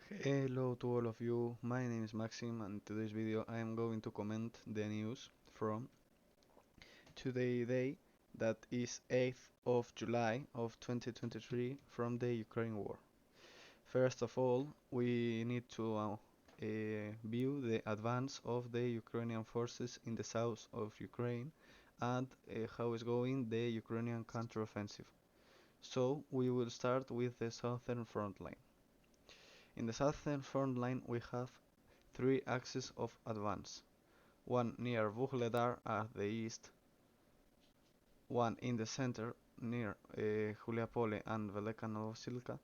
Hello to all of you, my name is Maxim and in today's video I am going to comment the news from today day that is 8th of July of 2023 from the Ukraine war. First of all, we need to view the advance of the Ukrainian forces in the south of Ukraine and how is going the Ukrainian counteroffensive. So we will start with the southern front line. In the southern front line we have three axes of advance, one near Vuhledar at the east, one in the center near Juliapole and Velika Novosilka,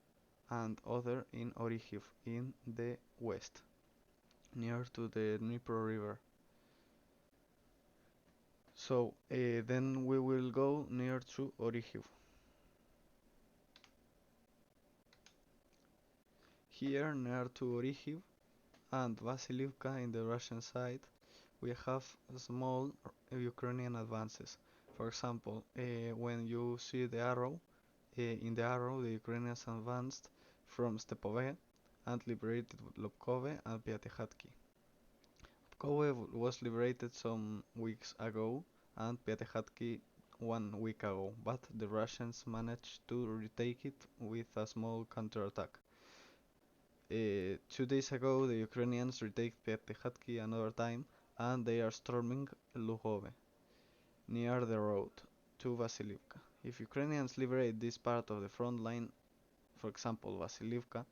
and other in Orihiv in the west, near to the Dnipro river. So then we will go near to Orihiv. Here near to Orihiv and Vasilivka in the Russian side, we have small Ukrainian advances. For example, when you see the arrow, in the arrow the Ukrainians advanced from Stepove and liberated Lobkove and Piatekhatki. Lobkove was liberated some weeks ago and Piatekhatki 1 week ago, but the Russians managed to retake it with a small counterattack. 2 days ago, the Ukrainians retake Piatekhatki another time and they are storming Luhove, near the road to Vasilivka. If Ukrainians liberate this part of the front line, for example Vasilivka,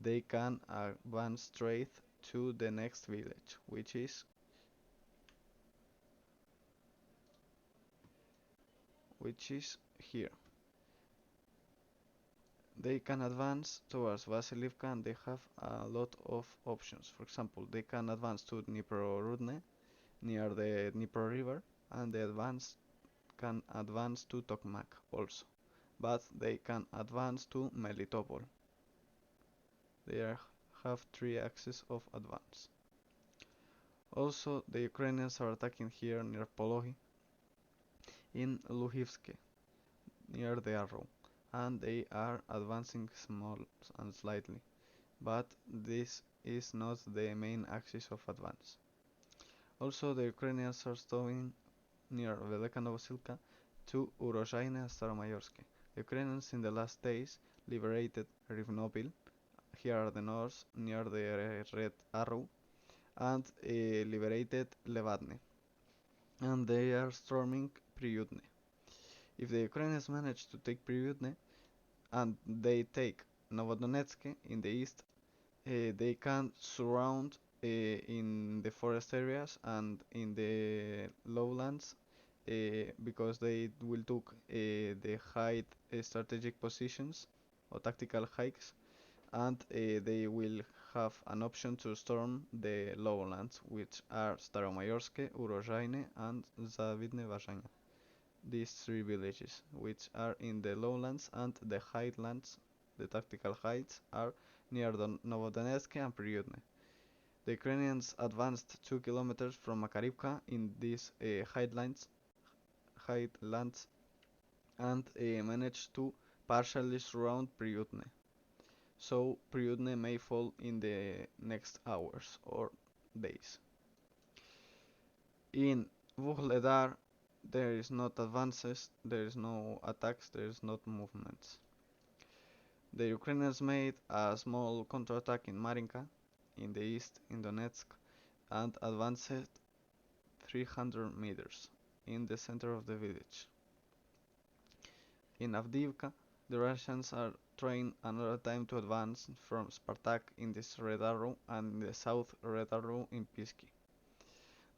they can advance straight to the next village, which is here. They can advance towards Vasilivka and they have a lot of options. For example, they can advance to Dnipro near the Dnipro river, and they can advance to Tokmak also, but they can advance to Melitopol. They have three axes of advance. Also, the Ukrainians are attacking here near Polohi in Luhivske, near the arrow, and they are advancing small and slightly, but this is not the main axis of advance. Also, the Ukrainians are stopping near Velika Novosilka to Urozhaine and Staromayorske. The Ukrainians in the last days liberated Rivnopil, here are the north, near the red arrow, and liberated Levadne, and they are storming Priyutne. If the Ukrainians manage to take Priyutne and they take Novodonetsk in the east, they can surround in the forest areas and in the lowlands because they will took the high strategic positions or tactical hikes, and they will have an option to storm the lowlands, which are Staromayorske, Urozhaine, and Zavidne Vazhanya. These three villages, which are in the lowlands, and the highlands, the tactical heights, are near Novodonetsk and Priyutne. The Ukrainians advanced 2 kilometers from Makarivka in these highlands, and managed to partially surround Priyutne. So Priyutne may fall in the next hours or days. In Vuhledar, there is not advances, there is no attacks, there is not movements. The Ukrainians made a small counterattack in Marinka, in the east, in Donetsk, and advanced 300 meters in the center of the village. In Avdiivka, the Russians are trying another time to advance from Spartak in this Red Arrow and in the south Red Arrow in Pisky.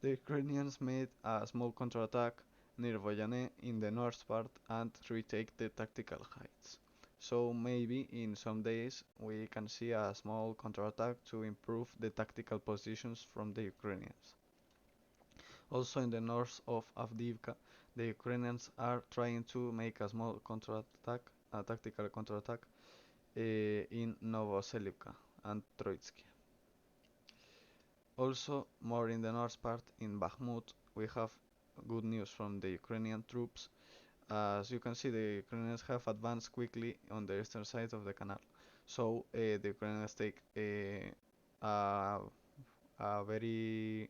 The Ukrainians made a small counterattack near Voyane in the north part and retake the tactical heights. So maybe in some days we can see a small counterattack to improve the tactical positions from the Ukrainians. Also in the north of Avdiivka, the Ukrainians are trying to make a small counterattack, a tactical counterattack in Novoselivka and Troitsky. Also, more in the north part, in Bakhmut, we have good news from the Ukrainian troops. As you can see, the Ukrainians have advanced quickly on the eastern side of the canal. So the Ukrainians take a, a very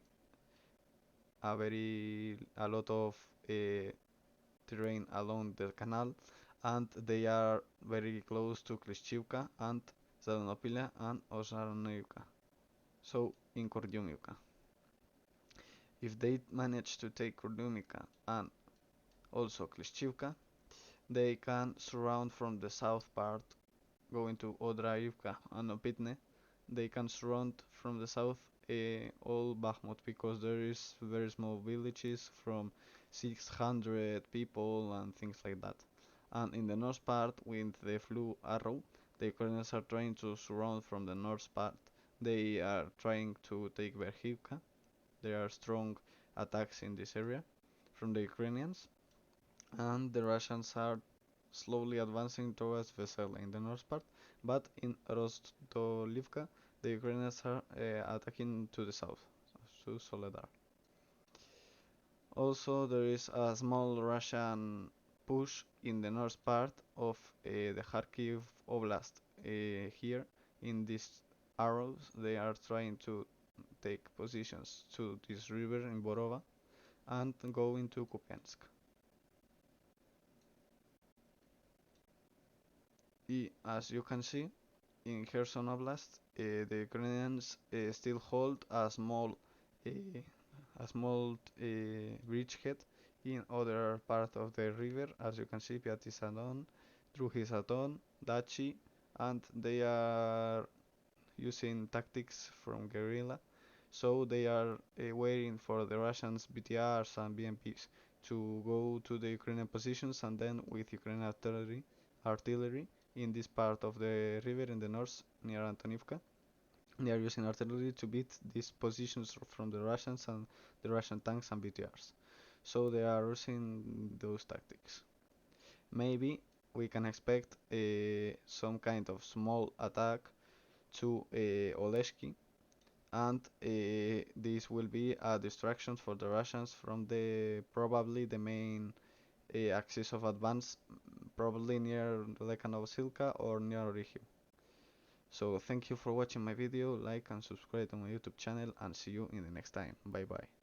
a lot of terrain along the canal, and they are very close to Klishchivka and Zadonopila and Osarnoivka, so in Kordyumivka. If they manage to take Kordyumivka and also Klishchivka, they can surround from the south part going to Odraivka and Opitne. They can surround from the south all Bakhmut because there is very small villages from 600 people and things like that. And in the north part, with the Flu Arrow, the Ukrainians are trying to surround from the north part. They are trying to take Verkhivka. There are strong attacks in this area from the Ukrainians, and the Russians are slowly advancing towards Vesela in the north part, but in Rostolivka, the Ukrainians are attacking to the south, to Soledar. Also, there is a small Russian push in the north part of the Kharkiv Oblast. Here, in these arrows, they are trying to take positions to this river in Borova and go into Kupiansk. As you can see, in Kherson Oblast, the Ukrainians still hold uh, a small bridgehead in other part of the river. As you can see, Piatisadon, Druhisadon, Dachi, and they are using tactics from guerrilla. So they are waiting for the Russians BTRs and BMPs to go to the Ukrainian positions, and then with Ukrainian artillery in this part of the river in the north near Antonivka, they are using artillery to beat these positions from the Russians and the Russian tanks and BTRs. So they are using those tactics. Maybe we can expect some kind of small attack to Oleshki, and this will be a distraction for the Russians from the probably the main axis of advance, probably near Leka Novosilka or near Orihim. So thank you for watching my video, like and subscribe to my YouTube channel, and see you in the next time. Bye bye.